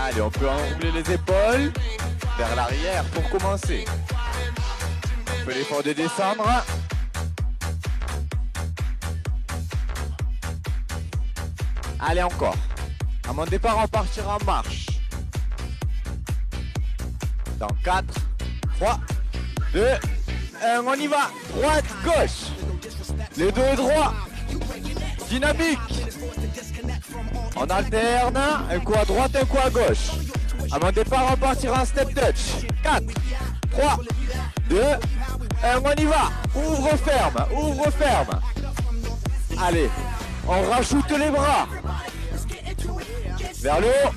Allez, on peut enrouler les épaules vers l'arrière pour commencer. Un peu l'effort de descendre. Allez, encore. À mon départ, on partira en marche. Dans 4, 3, 2, 1, on y va. Droite, gauche. Les deux droits. Dynamique. On alterne. Un coup à droite, un coup à gauche. À mon départ, on partira en step touch. 4, 3, 2, 1, on y va. Ouvre, ferme, ouvre, ferme. Allez, on rajoute les bras. Vers le haut.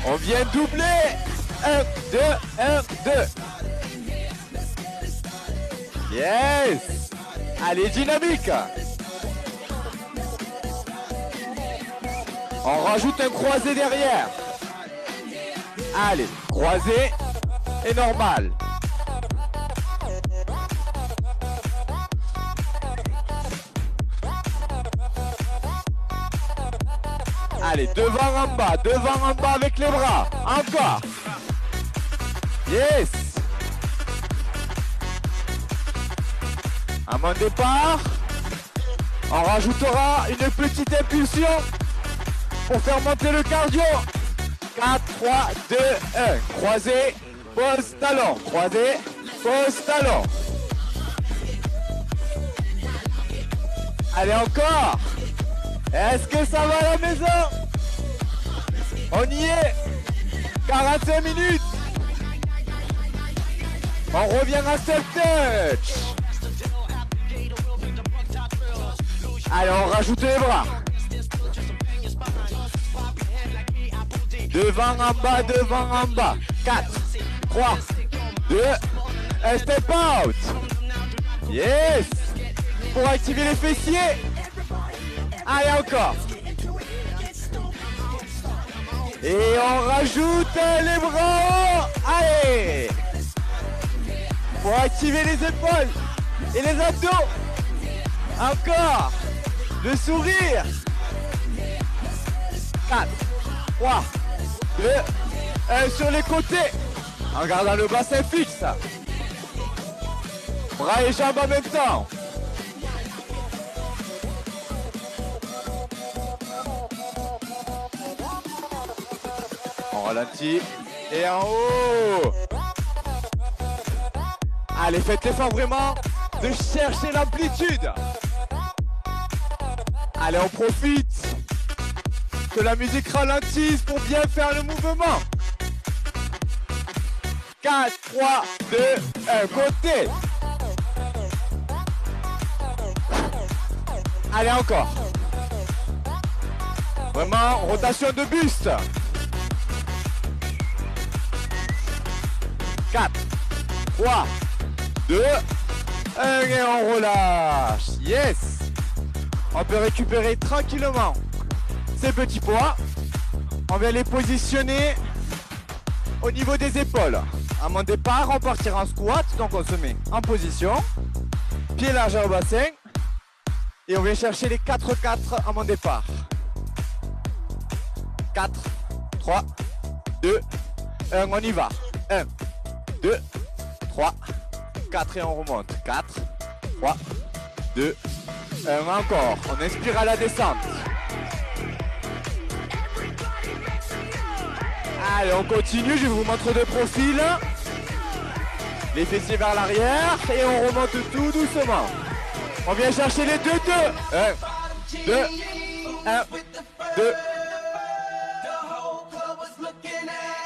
On vient doubler. 1, 2, 1, 2. Yes. Allez, dynamique. On rajoute un croisé derrière. Allez, croisé et normal. Allez, devant en bas avec les bras. Encore. Yes. À mon départ, on rajoutera une petite impulsion pour faire monter le cardio. 4, 3, 2, 1. Croisé, pose, talon. Croisé, pose, talon. Allez, encore. Est-ce que ça va à la maison? On y est. 45 minutes. On revient à step touch. Allez, on rajoute les bras. Devant en bas. 4, 3, 2, un step out. Yes. Pour activer les fessiers. Allez, encore. Et on rajoute les bras hauts. Allez. Pour activer les épaules et les abdos. Encore. Le sourire. 4, 3, 2, 1 sur les côtés. En gardant le bassin fixe. Bras et jambes en même temps. On ralentit. Et en haut. Allez, faites l'effort vraiment de chercher l'amplitude. Allez, on profite que la musique ralentisse pour bien faire le mouvement. 4, 3, 2, 1, côté. Allez, encore. Vraiment, rotation de buste. 4, 3, 2, 1 et on relâche. Yes. On peut récupérer tranquillement ces petits poids. On va les positionner au niveau des épaules. À mon départ, on partira en squat. Donc on se met en position. Pied largeur au bassin. Et on vient chercher les 4-4 à mon départ. 4, 3, 2, 1, on y va. 1, 2, 3, 4 et on remonte. 4, 3, 2, 1, encore. On inspire à la descente. Allez, on continue, je vous montre de profil. Les fessiers vers l'arrière et on remonte tout doucement. On vient chercher les 2-2. 1, 2, 1, 2.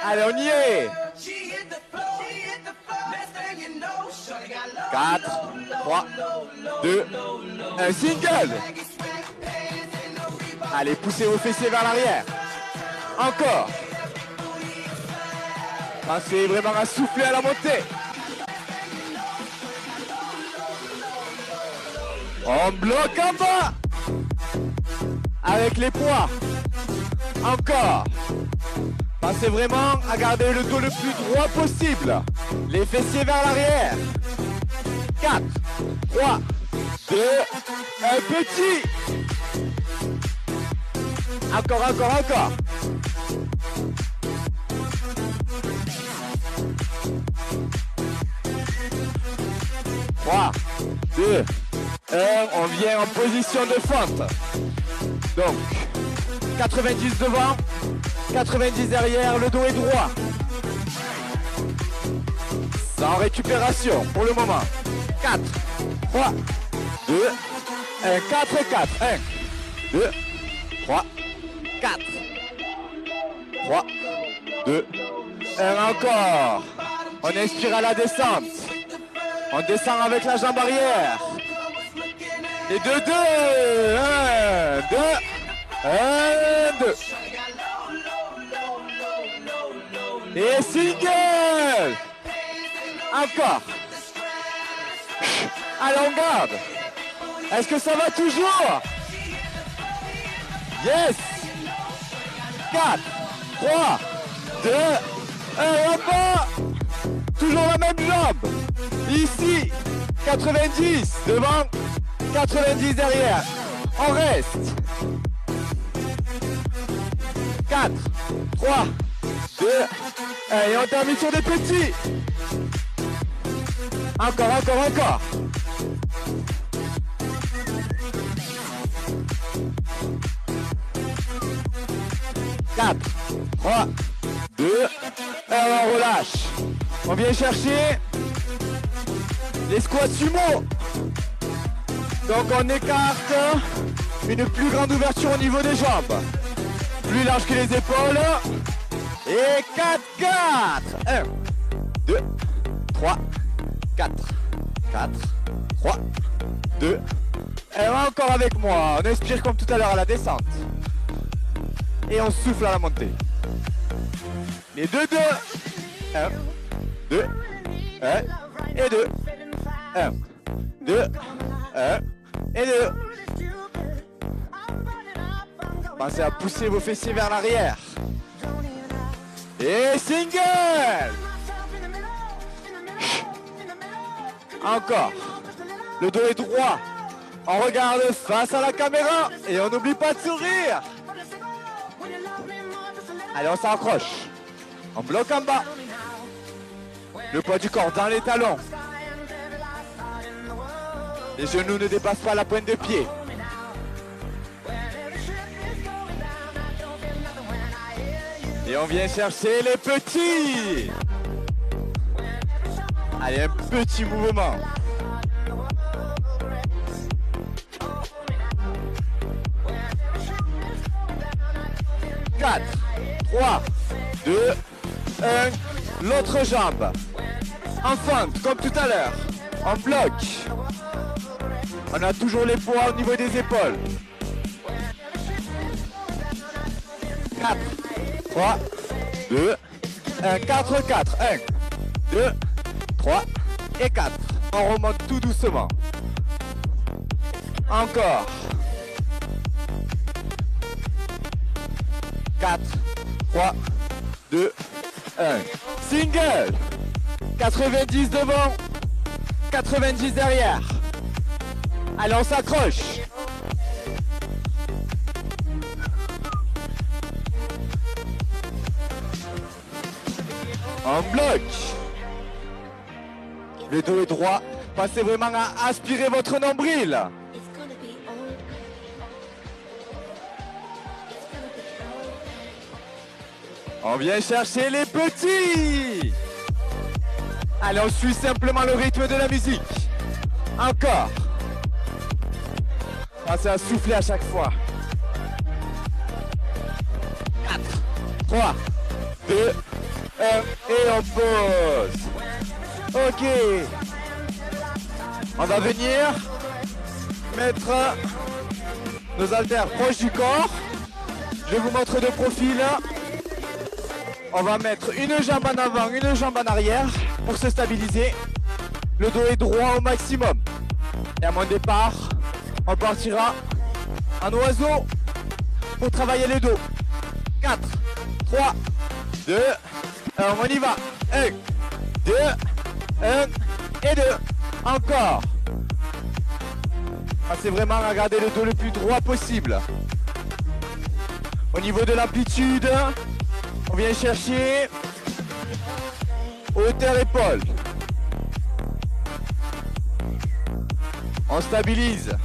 Allez, on y est. 4, 3, 2, 1, single. Allez, poussez vos fessiers vers l'arrière. Encore. Pensez vraiment à souffler à la montée. On bloque en bas. Avec les poids. Encore. Pensez vraiment à garder le dos le plus droit possible. Les fessiers vers l'arrière. 4, 3, 2, un petit. Encore. 3, 2, 1. On vient en position de fente. Donc, 90 devant, 90 derrière, le dos est droit. Sans récupération pour le moment. 4, 3, 2, 1, 4, 4. 1, 2, 3, 4. 3, 2, 1 encore. On inspire à la descente. On descend avec la jambe arrière. Et 2, 2. 1, 2. 1, 2. Et single. Encore. Allez, on garde. Est-ce que ça va toujours? Yes. 4, 3, 2, 1, en bas. Toujours la même jambe. Ici, 90 devant, 90 derrière. On reste. 4, 3, 2, 1. Et on termine sur des petits. Encore, encore, encore. Quatre, 3, 2, 1, on relâche. On vient chercher les squats sumo. Donc on écarte une plus grande ouverture au niveau des jambes. Plus large que les épaules. Et 4, 4. 1, 2, 3, 4, 4, 3, 2. Et encore avec moi. On inspire comme tout à l'heure à la descente. Et on souffle à la montée. Les 2, 2. 1, 2, 1 et 2. 1, 2, 1 et 2. Pensez à pousser vos fessiers vers l'arrière. Et single. Encore. Le dos est droit. On regarde face à la caméra. Et on n'oublie pas de sourire. Allez, on s'accroche. On bloque en bas. Le poids du corps dans les talons. Les genoux ne dépassent pas la pointe de pied. Et on vient chercher les petits. Allez, un petit mouvement. Quatre, 3, 2, 1. L'autre jambe. En fente, comme tout à l'heure. En bloc. On a toujours les poids au niveau des épaules. 4, 3, 2, 1, 4, 4. 1, 2, 3 et 4. On remonte tout doucement. Encore. 4, 3, 2, 1. Single. 90 devant, 90 derrière. Allez, on s'accroche. En bloc. Le dos est droit. Passez vraiment à aspirer votre nombril. On vient chercher les petits. Allez, on suit simplement le rythme de la musique. Encore. Pensez à souffler à chaque fois. 4, 3, 2, 1 et on pose. Ok. On va venir mettre nos haltères proches du corps. Je vous montre de profil. On va mettre une jambe en avant, une jambe en arrière pour se stabiliser. Le dos est droit au maximum. Et à mon départ, on partira en oiseau pour travailler le dos. 4, 3, 2, 1, on y va. 1, 2, 1 et 2. Encore. Pensez vraiment à garder le dos le plus droit possible. Au niveau de l'amplitude, on vient chercher hauteur épaule. On stabilise.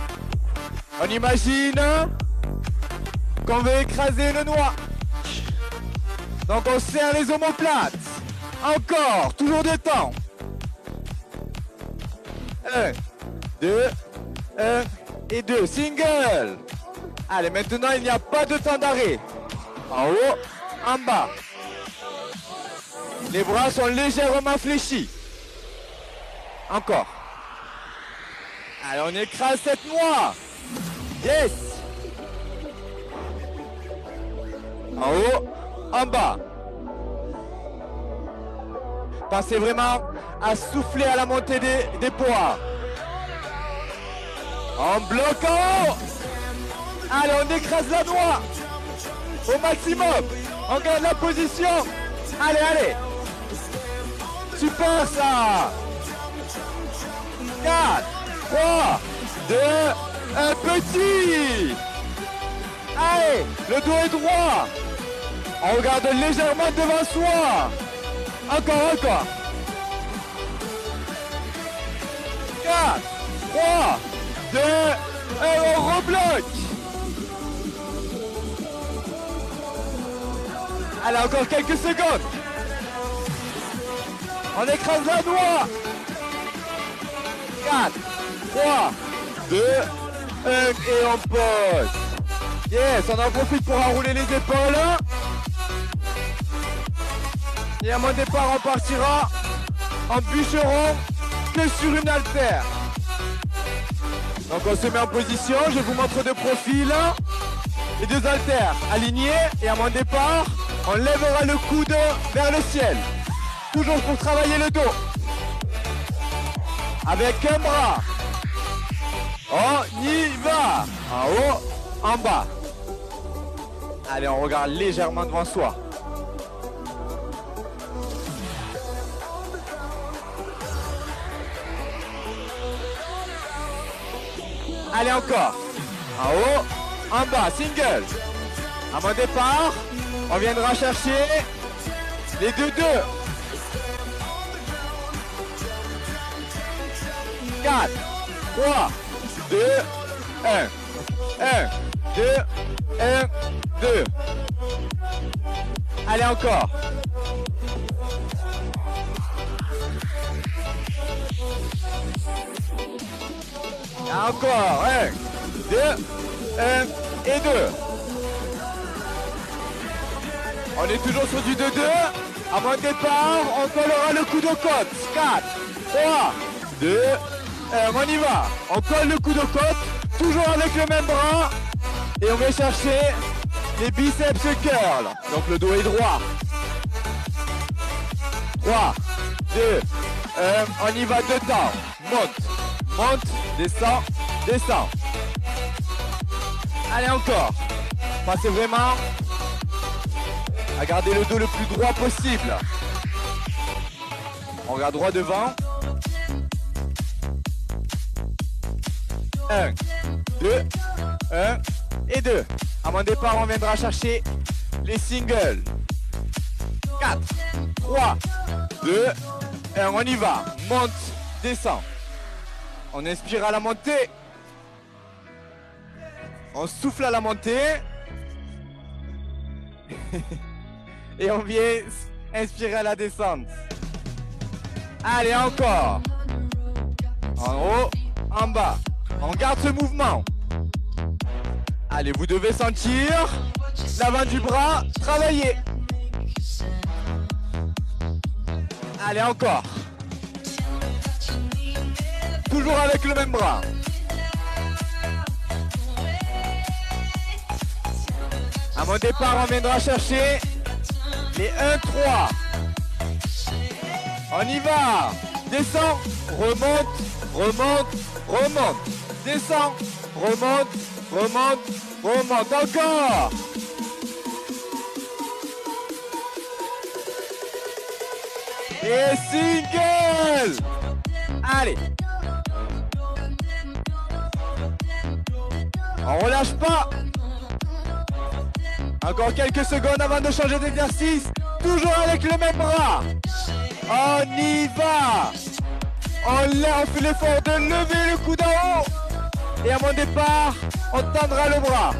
On imagine qu'on veut écraser le noix. Donc on serre les omoplates. Encore, toujours de temps. 1, 2, 1 et 2. Single. Allez, maintenant il n'y a pas de temps d'arrêt. En haut, en bas. Les bras sont légèrement fléchis. Encore. Allez, on écrase cette noix. Yes. En haut, en bas. Pensez vraiment à souffler à la montée des poids. En bloc en haut. Allez, on écrase la noix. Au maximum. On garde la position. Allez, allez. Super ça. 4, 3, 2, 1 petit. Allez, le dos est droit. On regarde légèrement devant soi. Encore, encore. 4, 3, 2, 1, on rebloque. Allez, encore quelques secondes. On écrase la noix. 4, 3, 2, 1 et on pose. Yes, on en profite pour enrouler les épaules. Et à mon départ, on partira en bûcheron que sur une haltère. Donc on se met en position, je vous montre de profil. Les deux haltères alignés et à mon départ, on lèvera le coude vers le ciel. Toujours pour travailler le dos. Avec un bras. On y va. En haut, en bas. Allez, on regarde légèrement devant soi. Allez, encore. En haut, en bas, single. À mon départ, on viendra chercher les deux. 4, 3, 2, 1. 1, 2, 1, 2. Allez, encore. Encore. 1, 2, 1 et 2. On est toujours sur du 2-2. À mon départ, on collera le coude aux côtes. 4, 3, 2, 1. On y va. On colle le coude aux côtes, toujours avec le même bras. Et on va chercher les biceps curl. Donc le dos est droit. 3, 2, 1. On y va de temps. Monte, monte, descend, descend. Allez, encore. Passez vraiment à garder le dos le plus droit possible. On regarde droit devant. 1, 2, 1 et 2. À mon départ, on viendra chercher les singles. 4, 3, 2, 1. On y va. Monte, descend. On inspire à la montée. On souffle à la montée. Et on vient inspirer à la descente. Allez, encore. En haut, en bas. On garde ce mouvement. Allez, vous devez sentir l'avant du bras travailler. Allez, encore. Toujours avec le même bras. À mon départ, on viendra chercher les 1-3. On y va. Descend, remonte, remonte, remonte. Descend, remonte, remonte, remonte. Encore. Et single. Allez. On relâche pas. Encore quelques secondes avant de changer d'exercice. Toujours avec le même bras. On y va. On fait l'effort de lever le coude en haut. Et à mon départ, on tendra le bras.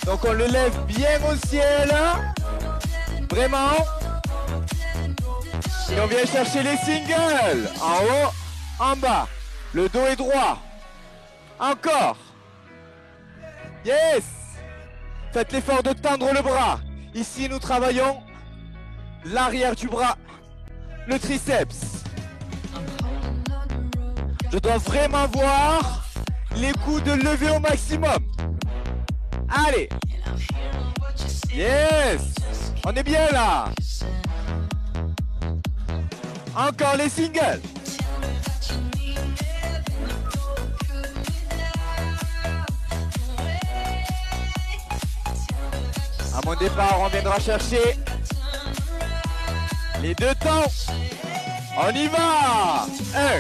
Donc on le lève bien au ciel. Vraiment. Et on vient chercher les singles. En haut, en bas. Le dos est droit. Encore. Yes. Faites l'effort de tendre le bras. Ici, nous travaillons l'arrière du bras, le triceps. Je dois vraiment voir les coudes levés au maximum. Allez. Yes. On est bien là. Encore les singles. À mon départ, on viendra chercher les deux temps. On y va. 1,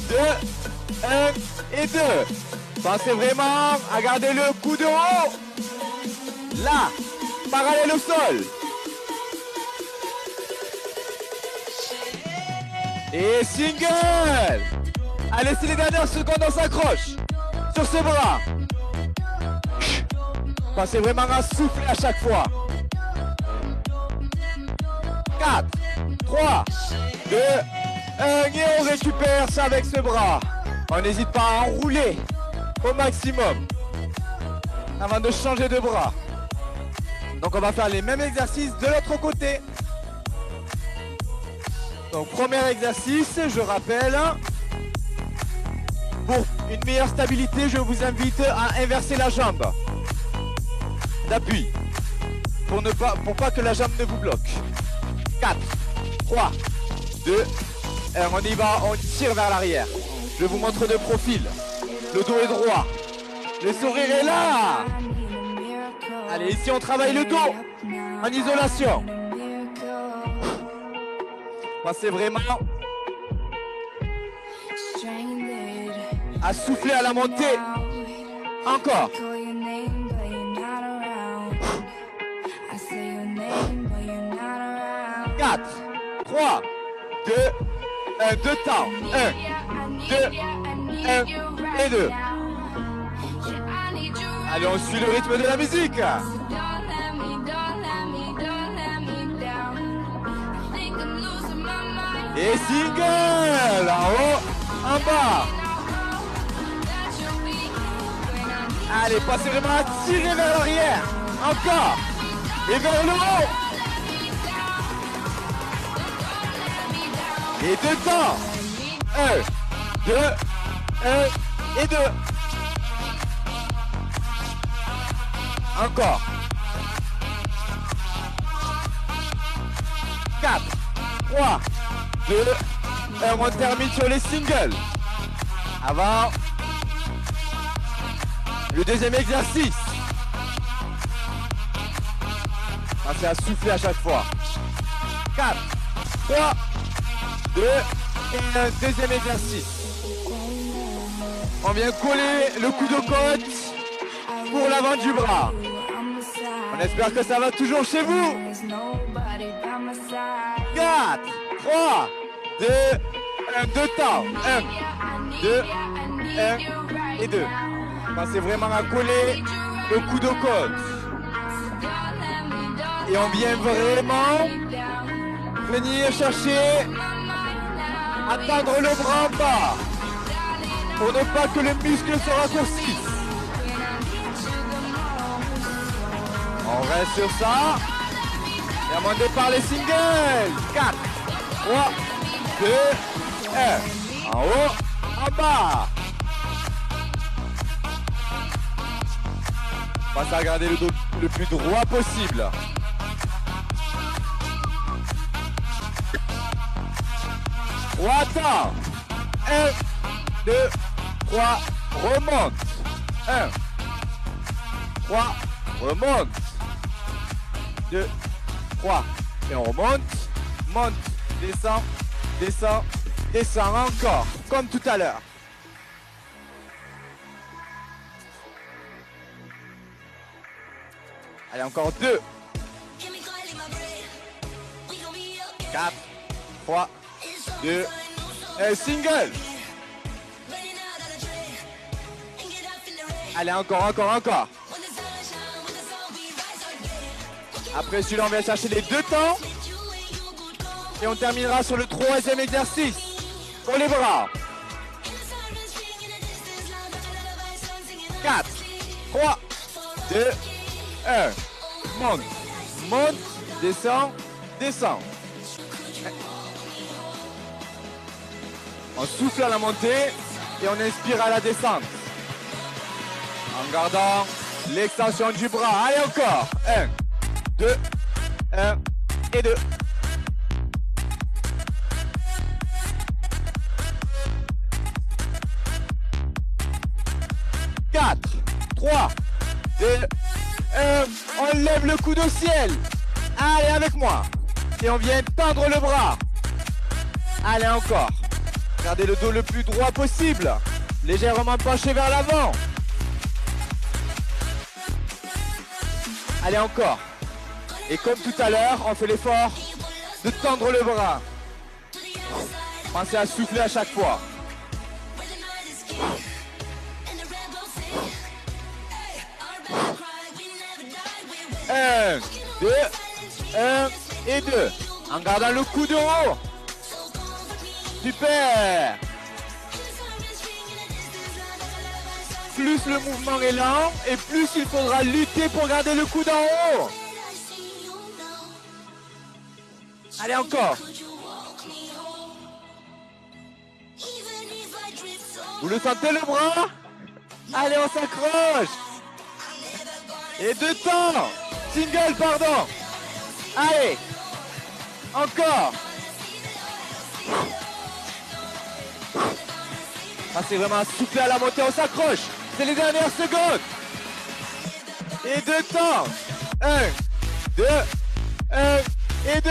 2, 1 et 2. Pensez vraiment à garder le coude haut. Là, parallèle au sol. Et single. Allez, c'est les dernières secondes, on s'accroche sur ce bras. Pensez vraiment à souffler à chaque fois. 4, 3, 2, 1 et on récupère ça avec ce bras. On n'hésite pas à enrouler au maximum avant de changer de bras. Donc on va faire les mêmes exercices de l'autre côté. Donc premier exercice, je rappelle, pour une meilleure stabilité, je vous invite à inverser la jambe d'appui pour pas que la jambe ne vous bloque. 4, 3, 2, 1, on y va, on tire vers l'arrière. Je vous montre de profil. Le dos est droit. Le sourire est là. Allez, ici on travaille le dos en isolation. Pensez vraiment à souffler à la montée. Encore. 4, 3, 2, 1, 2 temps. 1, 2, 1 et 2. Allez, on suit le rythme de la musique. Et single, en haut, en bas. Allez, passez vraiment à tirer vers l'arrière. Encore. Et vers le haut. Et 2 temps. 1, 2, 1 et 2. Encore. 4, 3, 2, 1. On termine sur les singles. Avant le deuxième exercice. Pensez à souffler à chaque fois. 4, 3, 2 et un deuxième exercice. On vient coller le coude au côte pour l'avant du bras. On espère que ça va toujours chez vous. 4, 3, 2, 1, 2 temps. 1, 2, 1 et 2. Pensez vraiment à coller le coude au côte. Et on vient vraiment venir chercher à tendre le bras en bas pour ne pas que le muscle se raccourcisse. On reste sur ça. Et à mon départ, les singles. 4, 3, 2, 1. En haut, en bas. Pensez à garder le dos le plus droit possible. Trois temps. 1, 2, 3, remonte. 1, 3, remonte. 2, 3. Et on remonte. Monte, descend, descend, descend encore. Comme tout à l'heure. Allez, encore 2. 4, 3, 2, 1, single. Allez, encore, encore, encore. Après celui-là, on va chercher les 2 temps. Et on terminera sur le 3e exercice. Pour les bras. 4, 3, 2, 1. Monte, monte, descend, descend. On souffle à la montée et on inspire à la descente. En gardant l'extension du bras. Allez encore. 1, 2, 1 et 2. Quatre, 3, 2, 1. On lève le coude au ciel. Allez avec moi. Et on vient tendre le bras. Allez encore. Gardez le dos le plus droit possible. Légèrement penché vers l'avant. Allez encore. Et comme tout à l'heure, on fait l'effort de tendre le bras. Pensez à souffler à chaque fois. 1, 2, 1 et 2. En gardant le coude haut. Super. Plus le mouvement est lent et plus il faudra lutter pour garder le coude en haut. Allez encore. Vous le sentez le bras? Allez, on s'accroche. Et 2 temps. Single, pardon. Allez. Encore. Ça, c'est vraiment soufflé à la montée, on s'accroche. C'est les dernières secondes. Et 2 temps. 1, 2, 1 et 2.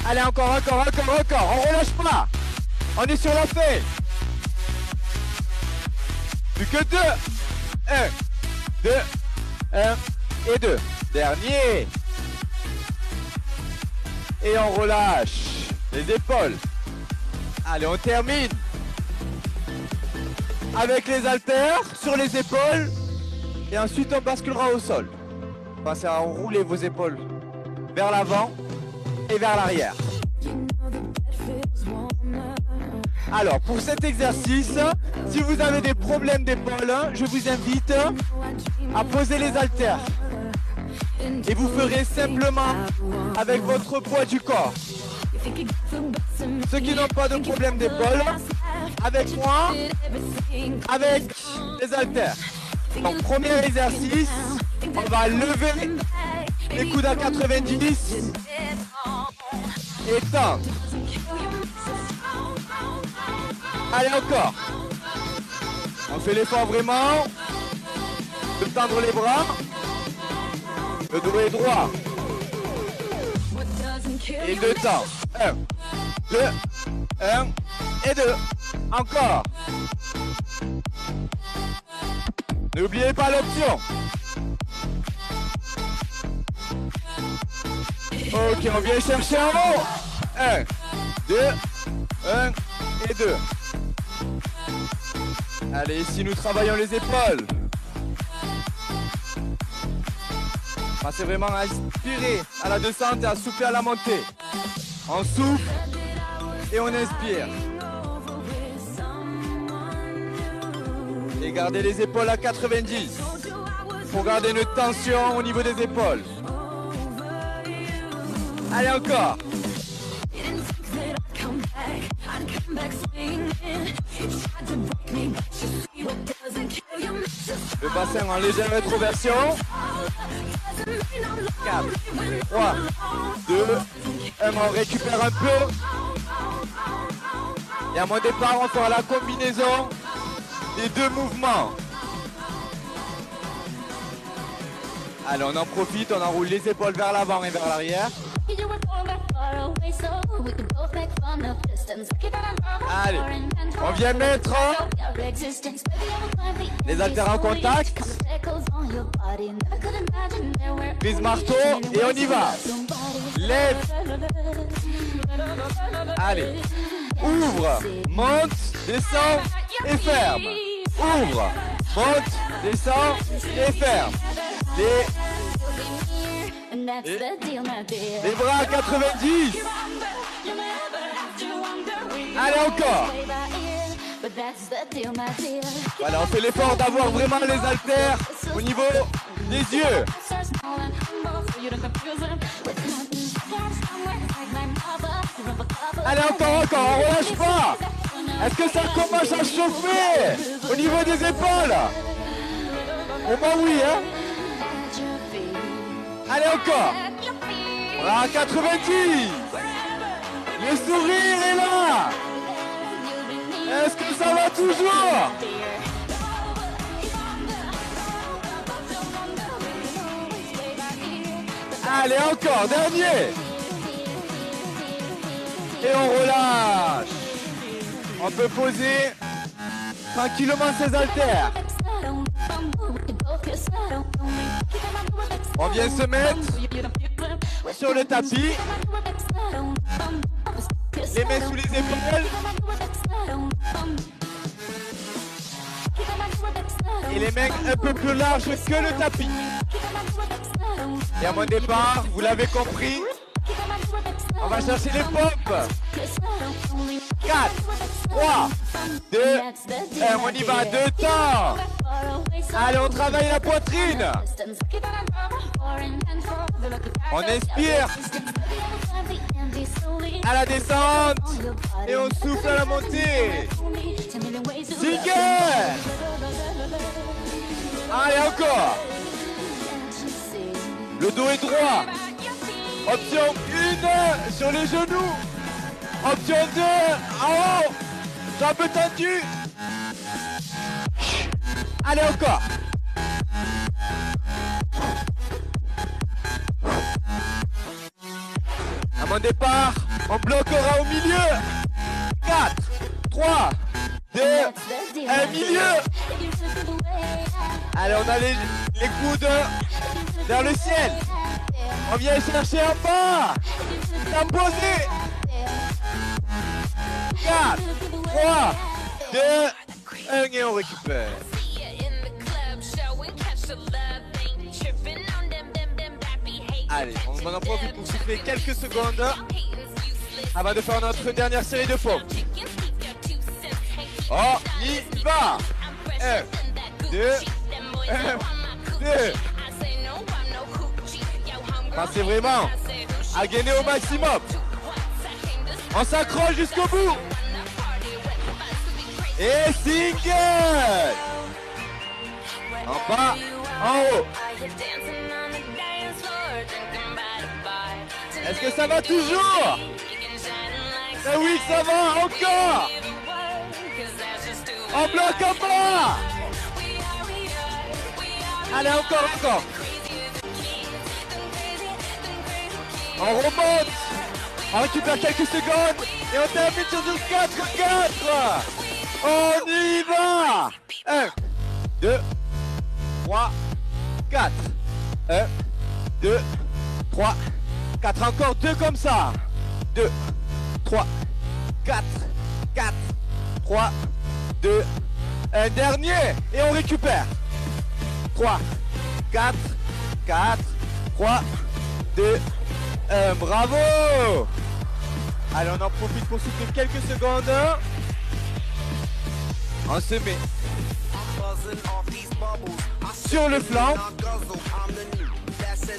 Allez, encore, encore, encore, encore. On relâche pas. On est sur la fin. Plus que 2. 1, 2, 1 et 2. Dernier. Et on relâche les épaules. Allez, on termine avec les haltères sur les épaules. Et ensuite, on basculera au sol. Pensez à enrouler vos épaules vers l'avant et vers l'arrière. Alors, pour cet exercice, si vous avez des problèmes d'épaule, je vous invite à poser les haltères. Et vous ferez simplement avec votre poids du corps. Ceux qui n'ont pas de problème d'épaule, avec moi, avec les haltères. Donc, premier exercice, on va lever les coudes à 90 et tendre. Allez, encore. On fait l'effort vraiment de tendre les bras. Le dos est droit. Et 2 temps. 1, 2, 1 et 2. Encore. N'oubliez pas l'option. Ok, on vient chercher en haut. 1, 2, 1 et 2. Allez, ici nous travaillons les épaules. Pensez vraiment à inspirer à la descente et à souffler à la montée. On souffle et on inspire. Et gardez les épaules à 90 pour garder une tension au niveau des épaules. Allez, encore. Le bassin en légère rétroversion. 4, 3, 2, 1, on récupère un peu. Et à mon départ, on fera la combinaison des 2 mouvements. Allez, on en profite, on enroule les épaules vers l'avant et vers l'arrière. Allez, on vient mettre les haltères en contact. Prise marteau et on y va. Lève. Allez, ouvre, monte, descend et ferme. Ouvre, monte, descend et ferme. Les bras à 90. Allez, encore. Voilà, on fait l'effort d'avoir vraiment les haltères au niveau des yeux. Allez, encore, on relâche pas. Est-ce que ça commence à chauffer au niveau des épaules? Oh bah oui, hein. Allez, encore. Voilà, à 90. Le sourire est là. Est-ce que ça va toujours? Allez, encore, dernier. Et on relâche. On peut poser tranquillement ses haltères. On vient se mettre sur le tapis. Les mains sous les épaules. Et les mains un peu plus larges que le tapis. Et à mon départ, vous l'avez compris, on va chercher les pompes. 4, 3, 2, 1, on y va, 2 temps. Allez, on travaille la poitrine. On inspire à la descente et on souffle à la montée. Single. Allez, encore. Le dos est droit. Option 1 sur les genoux. Option 2 en haut. Jambes tendues. Allez, encore. À mon départ, on bloquera au milieu. 4, 3, 2, 1, milieu. Allez, on a les coudes vers le ciel. On vient chercher en bas. T'imposer. 4, 3, 2, 1 et on récupère. Allez, on en profite pour souffler quelques secondes avant de faire notre dernière série de pompes. On y va. 1, 2, 1, 2. Pensez vraiment à gainer au maximum. On s'accroche jusqu'au bout. Et single. En bas, en haut. Est-ce que ça va toujours? Ben oui, ça va, encore. On bloque en bas. Allez, encore. On remonte. On récupère quelques secondes. Et on termine sur du 4-4. On y va. 1, 2, 3, 4. 1, 2, 3, 4. Encore 2 comme ça. 2, 3, 4, 4, 3, 2, 1. Dernier. Et on récupère. 3, 4, 4, 3, 2, 1. Bravo. Allez, on en profite pour souffler quelques secondes. On se met sur le flanc,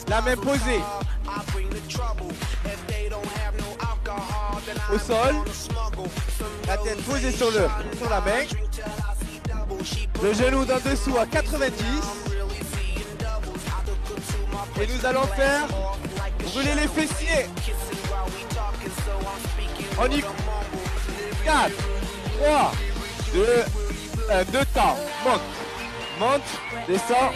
la main posée au sol, la tête posée sur la main, le genou d'en dessous à 90 et nous allons faire rouler les fessiers. On y 4, 3, 2, 1, 2 temps. Monte, descend.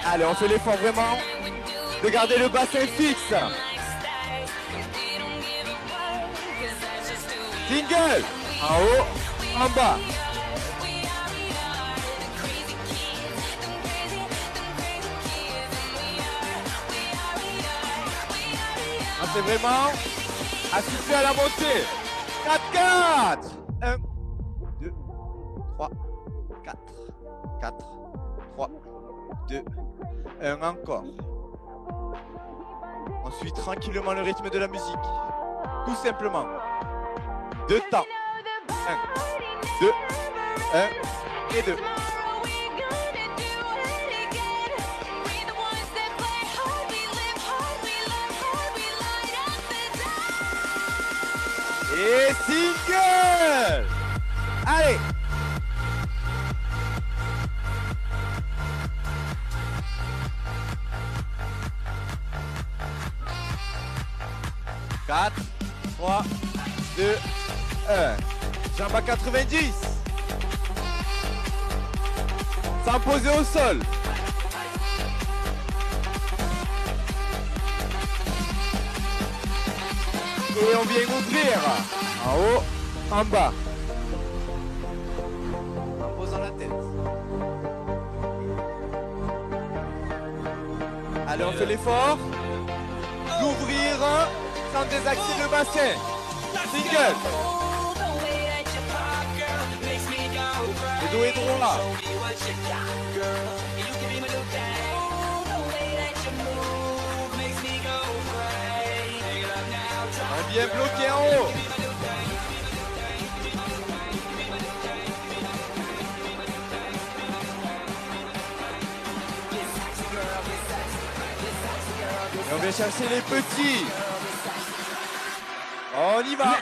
Allez, on fait l'effort vraiment de garder le bassin fixe. Single, en haut, en bas. On Pensez vraiment à souffler à la montée. 4-4. 1, 2, 3, 4. 4, 3, 2, 1, encore. Ensuite, tranquillement le rythme de la musique. Tout simplement. 2 temps. 1, 2, 1 et 2. Et single. Allez. Quatre, 3, 2, 1. Jambe à 90. Sans poser au sol. Et on vient ouvrir. En haut, en bas. En posant la tête. Allez, on fait l'effort d'ouvrir sans désaxer le bassin. Single. Le dos est droit. On est bien bloqué en haut. Et on vient chercher les petits. On y va.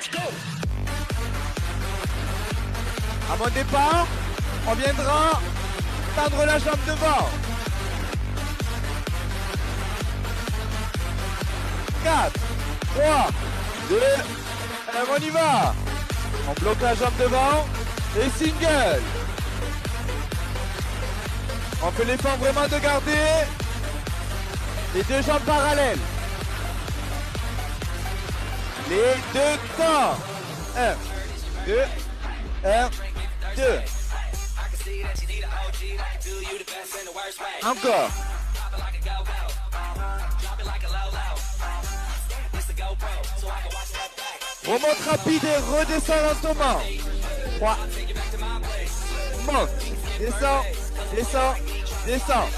À mon départ, on viendra tendre la jambe devant. 4, 3, 2, 1, on y va. On bloque la jambe devant et single. On fait l'effort vraiment de garder les deux jambes parallèles. Les deux temps. 1, 2, 1, 2. Encore. Remonte rapide et redescend lentement. 3. Monte. Descend. Descend. Descend.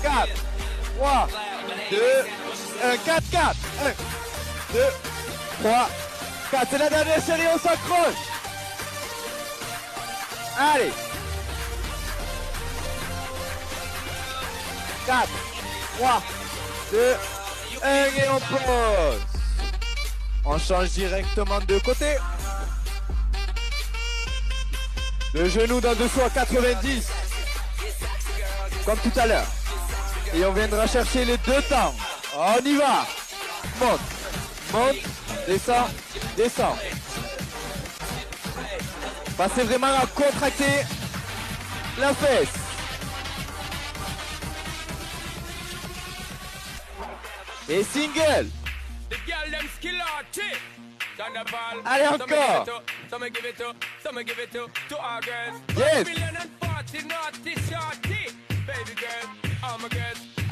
4. 3. 2. 1. 4. 4. 1. 2. 3. 4. C'est la dernière série, on s'accroche. Allez. 4. 3. 2. 1 et on pose. On change directement de côté. Le genou dans dessous à 90. Comme tout à l'heure. Et on viendra chercher les deux temps. On y va. Monte. Monte. Descend. Descend. Passez vraiment à contracter la fesse. Et single. Allez encore. Yes.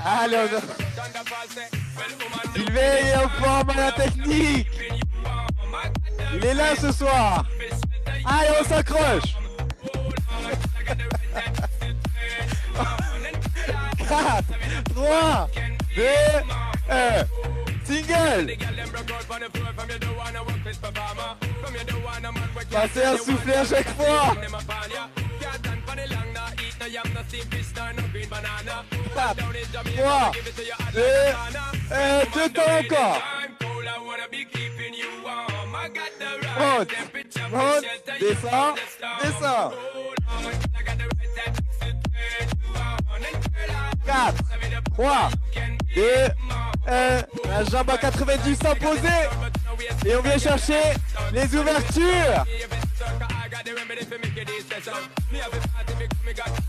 Allez, il veille en forme à la technique. Il est là ce soir. Allez, on s'accroche. 4, 3, 2, 1. Single. Passez à souffler à chaque fois. 4, 3, 2, 1. Deux temps encore. Monte, monte, descend, descend. 4, 3, 2, 1. La jambe à 90 sans poser. Et on vient chercher les ouvertures.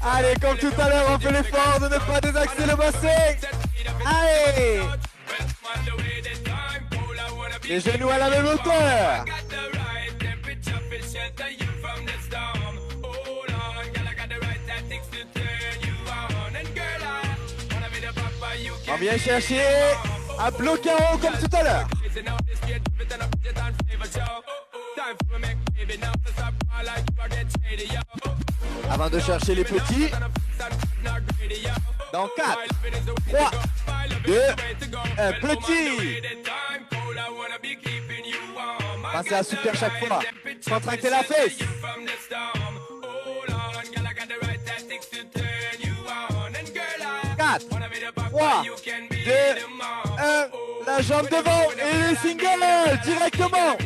Allez, comme tout à l'heure, on fait l'effort de ne pas désaxer le bassin. Allez. Les genoux à la même hauteur. On vient chercher un bloc en haut comme tout à l'heure. Avant de chercher les petits. Dans 4, 3, 2, 1 petit. Pensez à soutenir chaque fois. Contractez la fesse. 4, 3, 2, 1. La jambe devant et le single directement.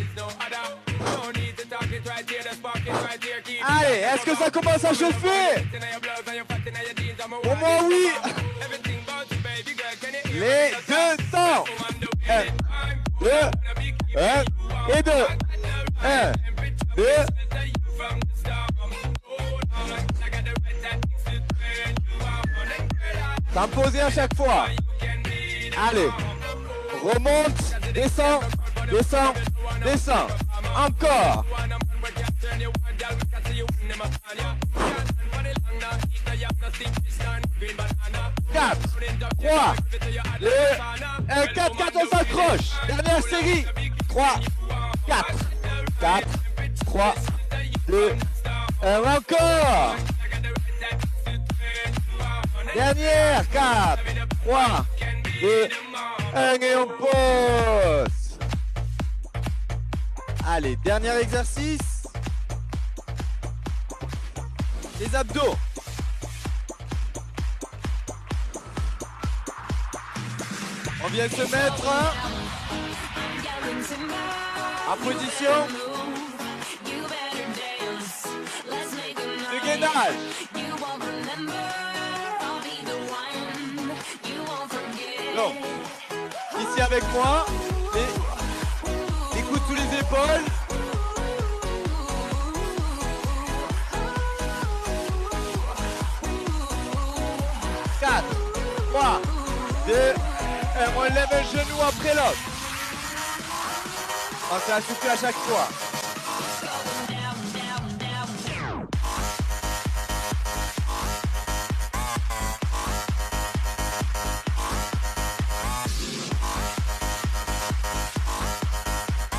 Allez, est-ce que ça commence à chauffer? Pour moi, oui. Les deux temps. 1, 2, 1 et 2. 1, 2. S'imposer à chaque fois. Allez. Remonte. Descend. Descend. Descend. Encore. 4, 3, 2, 1, 4, 4, on s'accroche. Dernière série. 3, 4, 4, 3, 2, 1, encore. Dernière, 4, 3, 2, 1 et on pose. Allez, dernier exercice. Les abdos. On vient de se mettre en position de gainage. Donc, ici avec moi, les coudes sous les épaules. Quatre, 3, 2, 1, on lève un genou après l'autre. On s'est assouplé à chaque fois.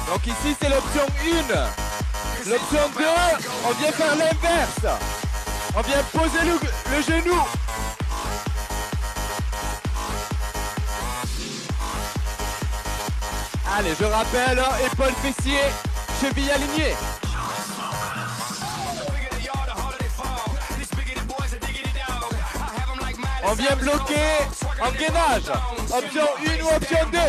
Donc ici c'est l'option 1. L'option 2, on vient faire l'inverse. On vient poser le genou. Allez, je rappelle, épaule fessier, cheville alignée. On vient bloquer en gainage. Option 1 ou option 2.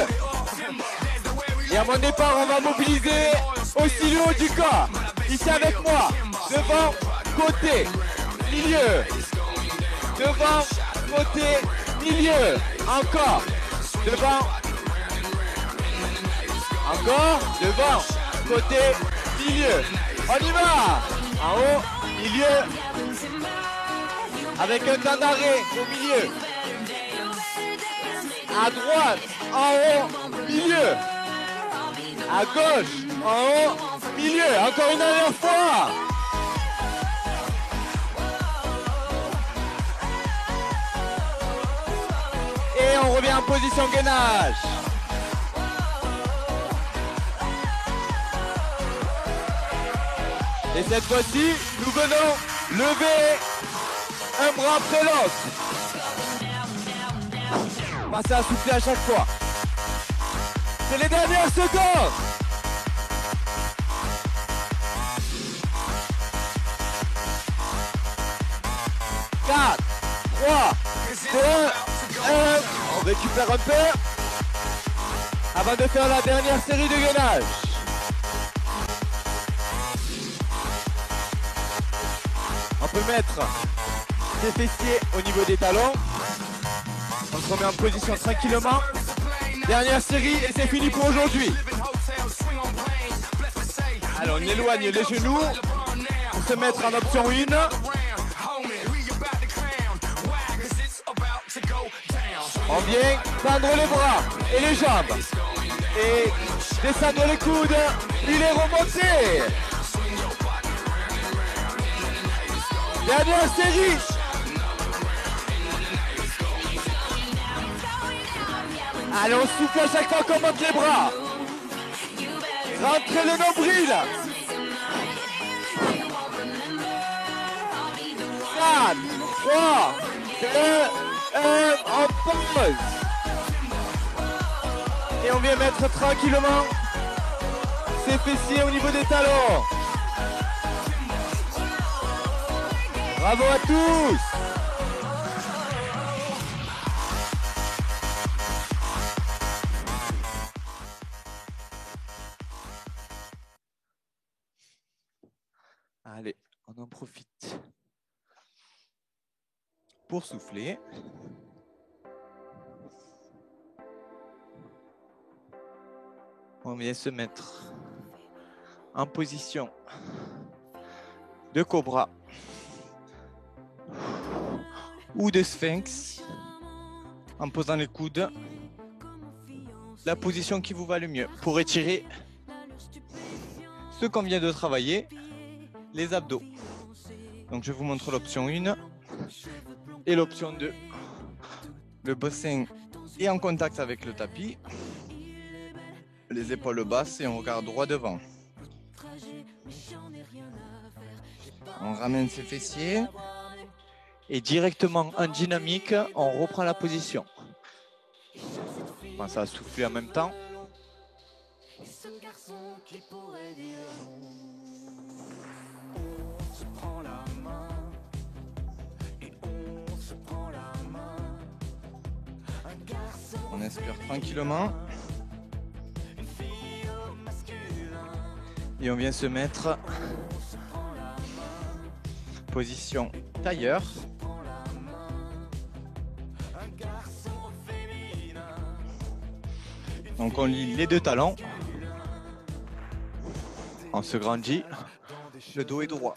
Et à mon départ, on va mobiliser aussi le haut du corps. Ici avec moi. Devant, côté, milieu. Devant, côté, milieu. Encore. Devant. Encore. Devant, côté, milieu. On y va. En haut, milieu. Avec un temps d'arrêt au milieu. À droite, en haut, milieu. À gauche, en haut, milieu. Encore une dernière fois. Et on revient en position gainage. Et cette fois-ci, nous venons lever un bras après l'autre. Passez à souffler à chaque fois. C'est les dernières secondes. Quatre, 3, 2, 1. On récupère un peu avant de faire la dernière série de gainage. On peut mettre des fessiers au niveau des talons. On se remet en position tranquillement. Dernière série et c'est fini pour aujourd'hui. Alors on éloigne les genoux pour se mettre en option 1. On vient tendre les bras et les jambes. Et descendre les coudes, puis les remonter. Dernière série. Allez, on souffle à chaque fois qu'on monte les bras. Rentrez le nombril. 4, 3, 2, 1, on pause. Et on vient mettre tranquillement ses fessiers au niveau des talons. Bravo à tous. Allez, on en profite pour souffler. On vient se mettre en position de cobra ou de sphinx en posant les coudes. La position qui vous va le mieux pour étirer ce qu'on vient de travailler, les abdos. Donc je vous montre l'option 1 et l'option 2. Le bassin est en contact avec le tapis, les épaules basses et on regarde droit devant. On ramène ses fessiers et directement en dynamique, on reprend la position. On commence à souffler en même temps. On inspire tranquillement. Et on vient se mettre position tailleur. Donc on lie les deux talons. On se grandit. Le dos est droit.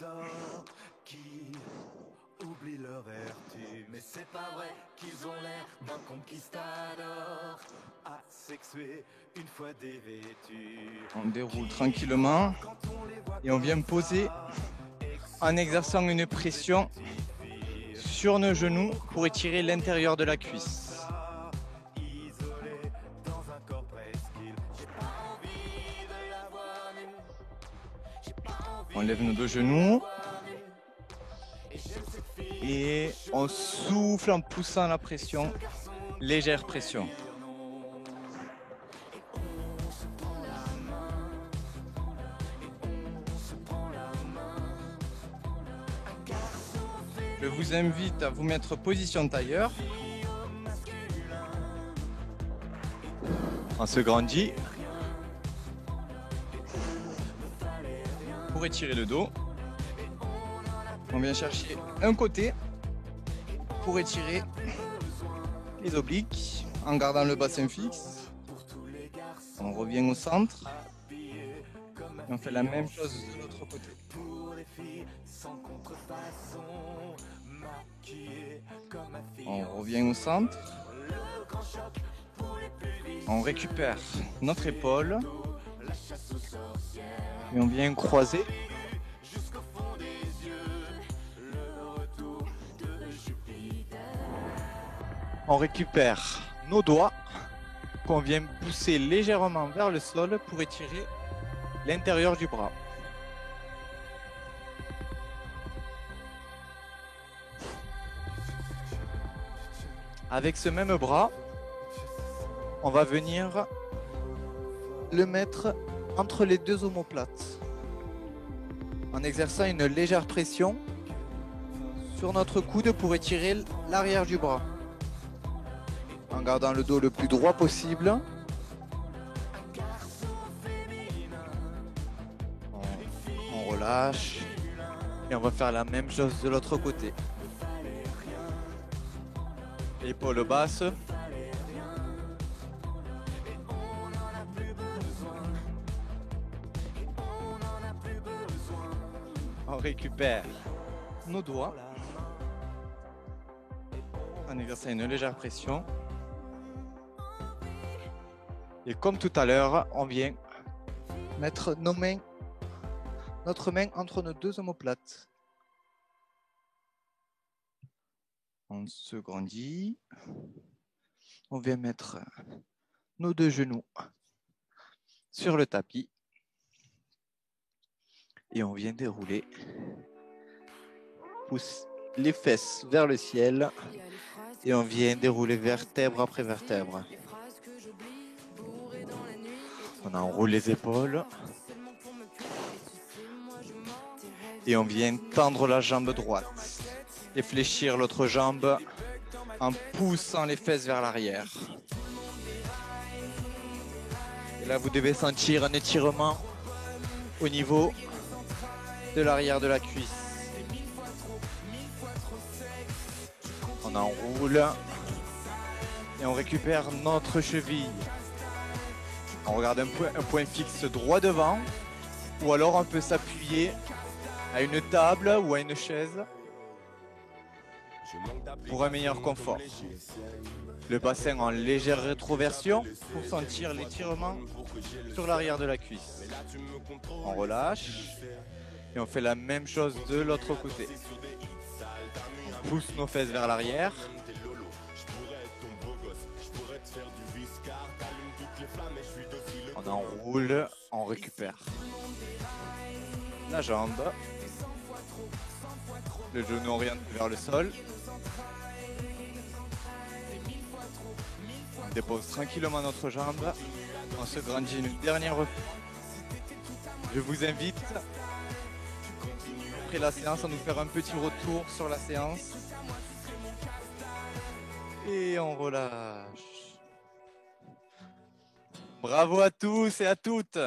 C'est pas vrai qu'ils ont l'air d'un conquistador asexué une fois dévêtu. On déroule tranquillement et on vient poser en exerçant une pression sur nos genoux pour étirer l'intérieur de la cuisse. On lève nos deux genoux. Et on souffle en poussant la pression, légère pression. Je vous invite à vous mettre position tailleur. On se grandit. Pour étirer le dos. On vient chercher un côté pour étirer les obliques en gardant le bassin fixe. On revient au centre et on fait la même chose de l'autre côté. On revient au centre. On récupère notre épaule et on vient croiser. On récupère nos doigts qu'on vient pousser légèrement vers le sol pour étirer l'intérieur du bras. Avec ce même bras, on va venir le mettre entre les deux omoplates en exerçant une légère pression sur notre coude pour étirer l'arrière du bras. En gardant le dos le plus droit possible. On relâche. Et on va faire la même chose de l'autre côté. Épaules basses. On récupère nos doigts en exerçant une légère pression. Et comme tout à l'heure, on vient mettre notre main entre nos deux omoplates. On se grandit. On vient mettre nos deux genoux sur le tapis. Et on vient dérouler. Pousse les fesses vers le ciel. Et on vient dérouler vertèbre après vertèbre. On enroule les épaules. Et on vient tendre la jambe droite. Et fléchir l'autre jambe en poussant les fesses vers l'arrière. Et là, vous devez sentir un étirement au niveau de l'arrière de la cuisse. On enroule et on récupère notre cheville. On regarde un point fixe droit devant, ou alors on peut s'appuyer à une table ou à une chaise pour un meilleur confort. Le bassin en légère rétroversion pour sentir l'étirement sur l'arrière de la cuisse. On relâche et on fait la même chose de l'autre côté. On pousse nos fesses vers l'arrière. On enroule, on récupère la jambe. Le genou orienté vers le sol. On dépose tranquillement notre jambe. On se grandit une dernière fois. Je vous invite, après la séance, à nous faire un petit retour sur la séance. Et on relâche. Bravo à tous et à toutes.